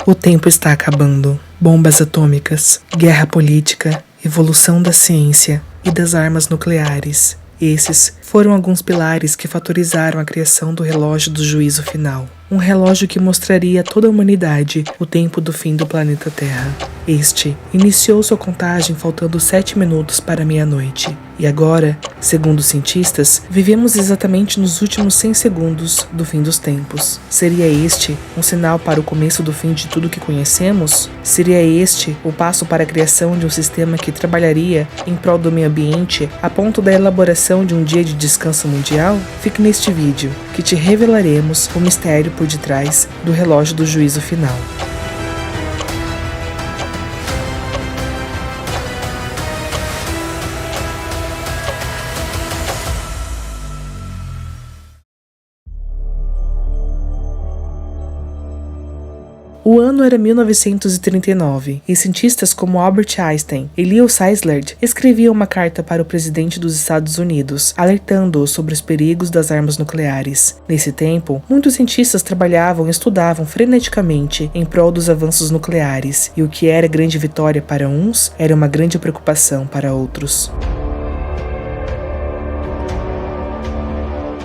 O tempo está acabando. Bombas atômicas, guerra política, evolução da ciência e das armas nucleares. Esses foram alguns pilares que fatorizaram a criação do relógio do juízo final. Um relógio que mostraria a toda a humanidade o tempo do fim do planeta Terra. Este iniciou sua contagem faltando 7 minutos para meia-noite. E agora, segundo os cientistas, vivemos exatamente nos últimos 100 segundos do fim dos tempos. Seria este um sinal para o começo do fim de tudo que conhecemos? Seria este o passo para a criação de um sistema que trabalharia em prol do meio ambiente a ponto da elaboração de um dia de descanso mundial? Fique neste vídeo, que te revelaremos o mistério por detrás do relógio do juízo final. O ano era 1939 e cientistas como Albert Einstein e Leo Szilard escreviam uma carta para o presidente dos Estados Unidos, alertando-o sobre os perigos das armas nucleares. Nesse tempo, muitos cientistas trabalhavam e estudavam freneticamente em prol dos avanços nucleares, e o que era grande vitória para uns era uma grande preocupação para outros.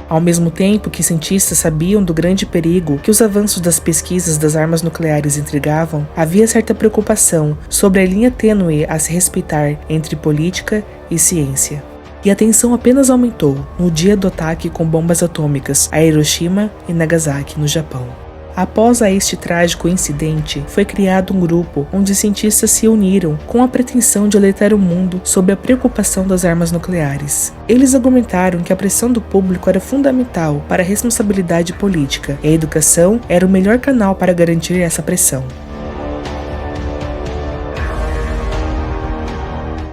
Ao mesmo tempo que cientistas sabiam do grande perigo que os avanços das pesquisas das armas nucleares intrigavam, havia certa preocupação sobre a linha tênue a se respeitar entre política e ciência. E a tensão apenas aumentou no dia do ataque com bombas atômicas a Hiroshima e Nagasaki, no Japão. Após este trágico incidente, foi criado um grupo onde cientistas se uniram com a pretensão de alertar o mundo sobre a preocupação das armas nucleares. Eles argumentaram que a pressão do público era fundamental para a responsabilidade política, e a educação era o melhor canal para garantir essa pressão.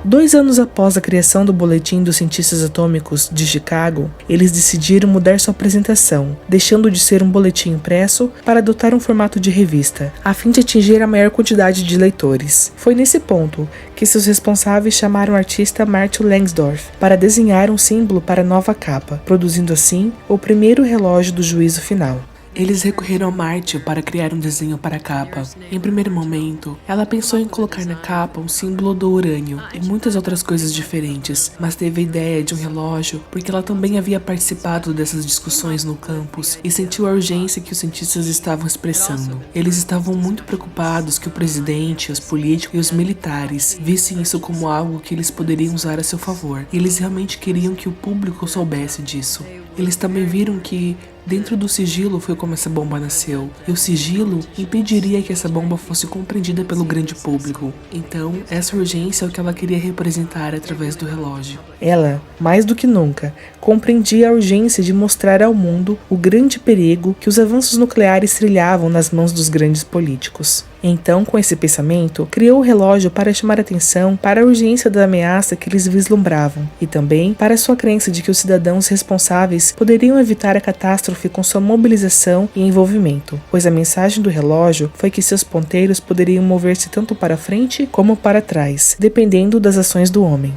2 anos após a criação do Boletim dos Cientistas Atômicos de Chicago, eles decidiram mudar sua apresentação, deixando de ser um boletim impresso para adotar um formato de revista, a fim de atingir a maior quantidade de leitores. Foi nesse ponto que seus responsáveis chamaram o artista Martin Langsdorff para desenhar um símbolo para a nova capa, produzindo assim o primeiro relógio do juízo final. Eles recorreram a Marty para criar um desenho para a capa. Em primeiro momento, ela pensou em colocar na capa um símbolo do urânio e muitas outras coisas diferentes, mas teve a ideia de um relógio porque ela também havia participado dessas discussões no campus e sentiu a urgência que os cientistas estavam expressando. Eles estavam muito preocupados que o presidente, os políticos e os militares vissem isso como algo que eles poderiam usar a seu favor. E eles realmente queriam que o público soubesse disso. Eles também viram que dentro do sigilo foi como essa bomba nasceu, e o sigilo impediria que essa bomba fosse compreendida pelo grande público. Então, essa urgência é o que ela queria representar através do relógio. Ela, mais do que nunca, compreendia a urgência de mostrar ao mundo o grande perigo que os avanços nucleares trilhavam nas mãos dos grandes políticos. Então, com esse pensamento, criou o relógio para chamar atenção para a urgência da ameaça que eles vislumbravam, e também para sua crença de que os cidadãos responsáveis poderiam evitar a catástrofe com sua mobilização e envolvimento, pois a mensagem do relógio foi que seus ponteiros poderiam mover-se tanto para frente como para trás, dependendo das ações do homem.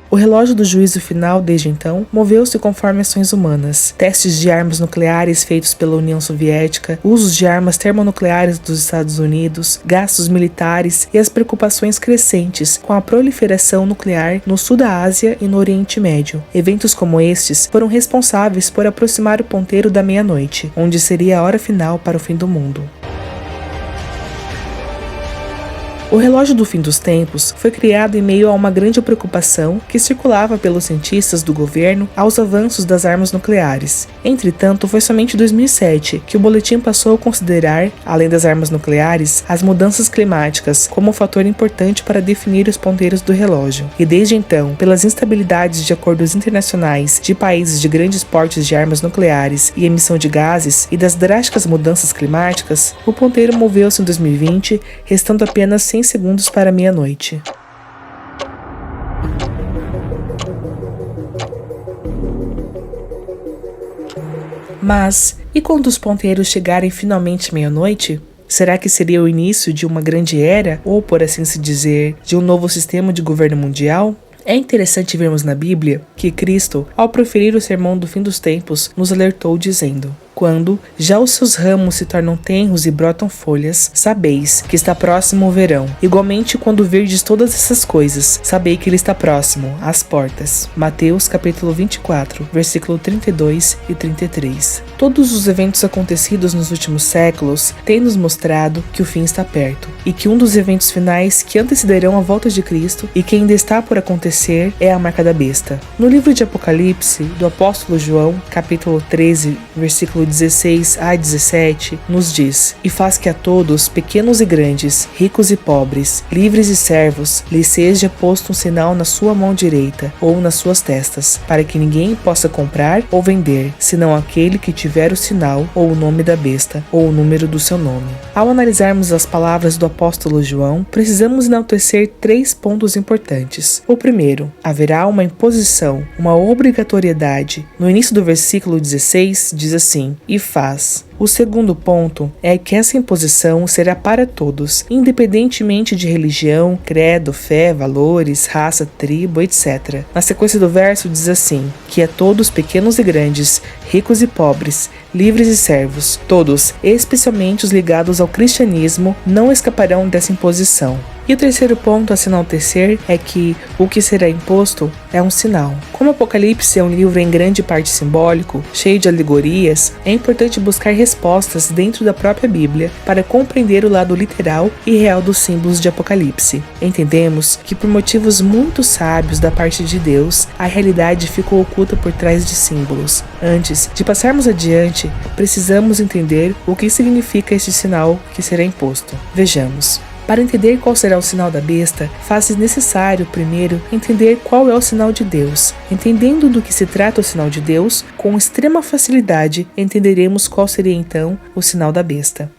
O relógio do juízo final, desde então, moveu-se conforme ações humanas. Testes de armas nucleares feitos pela União Soviética, usos de armas termonucleares dos Estados Unidos, gastos militares e as preocupações crescentes com a proliferação nuclear no sul da Ásia e no Oriente Médio. Eventos como estes foram responsáveis por aproximar o ponteiro da meia-noite, onde seria a hora final para o fim do mundo. O relógio do fim dos tempos foi criado em meio a uma grande preocupação que circulava pelos cientistas do governo aos avanços das armas nucleares. Entretanto, foi somente em 2007 que o boletim passou a considerar, além das armas nucleares, as mudanças climáticas como um fator importante para definir os ponteiros do relógio. E desde então, pelas instabilidades de acordos internacionais de países de grandes portes de armas nucleares e emissão de gases e das drásticas mudanças climáticas, o ponteiro moveu-se em 2020, restando apenas 100 segundos para meia-noite. Mas, e quando os ponteiros chegarem finalmente meia-noite? Será que seria o início de uma grande era, ou por assim se dizer, de um novo sistema de governo mundial? É interessante vermos na Bíblia que Cristo, ao proferir o sermão do fim dos tempos, nos alertou dizendo: Quando já os seus ramos se tornam tenros e brotam folhas, sabeis que está próximo o verão. Igualmente, quando virdes todas essas coisas, sabei que ele está próximo, às portas. Mateus capítulo 24, versículo 32 e 33. Todos os eventos acontecidos nos últimos séculos têm nos mostrado que o fim está perto, e que um dos eventos finais que antecederão a volta de Cristo e que ainda está por acontecer é a marca da besta. No livro de Apocalipse, do apóstolo João, capítulo 13, versículo 16 a 17, nos diz: E faz que a todos, pequenos e grandes, ricos e pobres, livres e servos, lhes seja posto um sinal na sua mão direita ou nas suas testas, para que ninguém possa comprar ou vender, senão aquele que tiver o sinal ou o nome da besta ou o número do seu nome. Ao analisarmos as palavras do apóstolo João, precisamos enaltecer 3 pontos importantes. O primeiro, haverá uma imposição, uma obrigatoriedade. No início do versículo 16 diz assim: E faz. O segundo ponto é que essa imposição será para todos, independentemente de religião, credo, fé, valores, raça, tribo, etc. Na sequência do verso diz assim: que a todos, pequenos e grandes, ricos e pobres, livres e servos, todos, especialmente os ligados ao cristianismo, não escaparão dessa imposição. E o terceiro ponto a se enaltecer é que o que será imposto é um sinal. Como Apocalipse é um livro em grande parte simbólico, cheio de alegorias, é importante buscar respostas dentro da própria Bíblia para compreender o lado literal e real dos símbolos de Apocalipse. Entendemos que por motivos muito sábios da parte de Deus, a realidade ficou oculta por trás de símbolos. Antes de passarmos adiante, precisamos entender o que significa este sinal que será imposto. Vejamos. Para entender qual será o sinal da besta, faz-se necessário, primeiro, entender qual é o sinal de Deus. Entendendo do que se trata o sinal de Deus, com extrema facilidade entenderemos qual seria então o sinal da besta.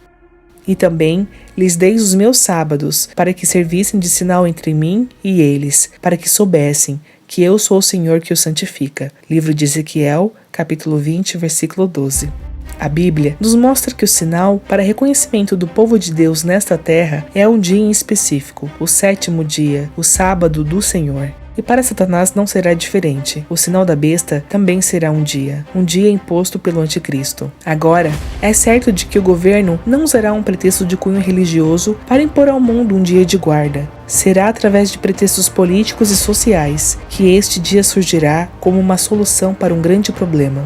E também lhes dei os meus sábados, para que servissem de sinal entre mim e eles, para que soubessem que eu sou o Senhor que os santifica. Livro de Ezequiel, capítulo 20, versículo 12. A Bíblia nos mostra que o sinal para reconhecimento do povo de Deus nesta terra é um dia em específico, o 7º dia, o sábado do Senhor. E para Satanás não será diferente. O sinal da besta também será um dia imposto pelo anticristo. Agora, é certo de que o governo não usará um pretexto de cunho religioso para impor ao mundo um dia de guarda. Será através de pretextos políticos e sociais que este dia surgirá como uma solução para um grande problema.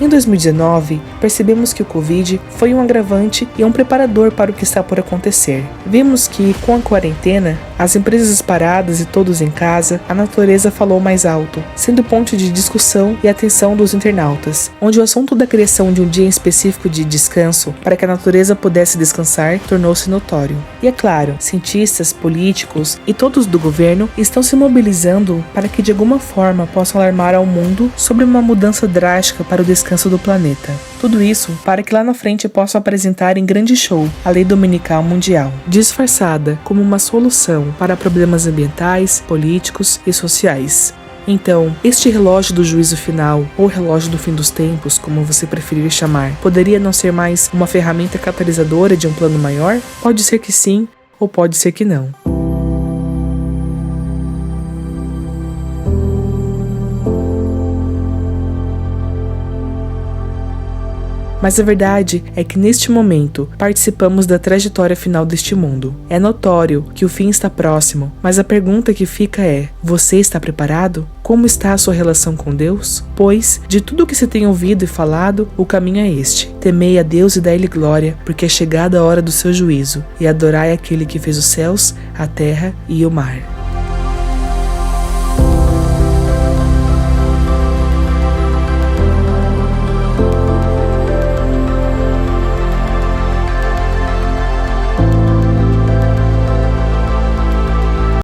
Em 2019, percebemos que o Covid foi um agravante e um preparador para o que está por acontecer. Vimos que, com a quarentena, as empresas paradas e todos em casa, a natureza falou mais alto, sendo ponto de discussão e atenção dos internautas, onde o assunto da criação de um dia específico de descanso para que a natureza pudesse descansar tornou-se notório. E é claro, cientistas, políticos e todos do governo estão se mobilizando para que de alguma forma possam alarmar ao mundo sobre uma mudança drástica para o descanso do planeta. Tudo isso para que lá na frente possam apresentar em grande show a Lei Dominical Mundial, disfarçada como uma solução para problemas ambientais, políticos e sociais. Então, este relógio do juízo final, ou relógio do fim dos tempos, como você preferir chamar, poderia não ser mais uma ferramenta catalisadora de um plano maior? Pode ser que sim, ou pode ser que não. Mas a verdade é que neste momento participamos da trajetória final deste mundo. É notório que o fim está próximo, mas a pergunta que fica é: você está preparado? Como está a sua relação com Deus? Pois, de tudo o que se tem ouvido e falado, o caminho é este: temei a Deus e dai-lhe glória, porque é chegada a hora do seu juízo, e adorai aquele que fez os céus, a terra e o mar.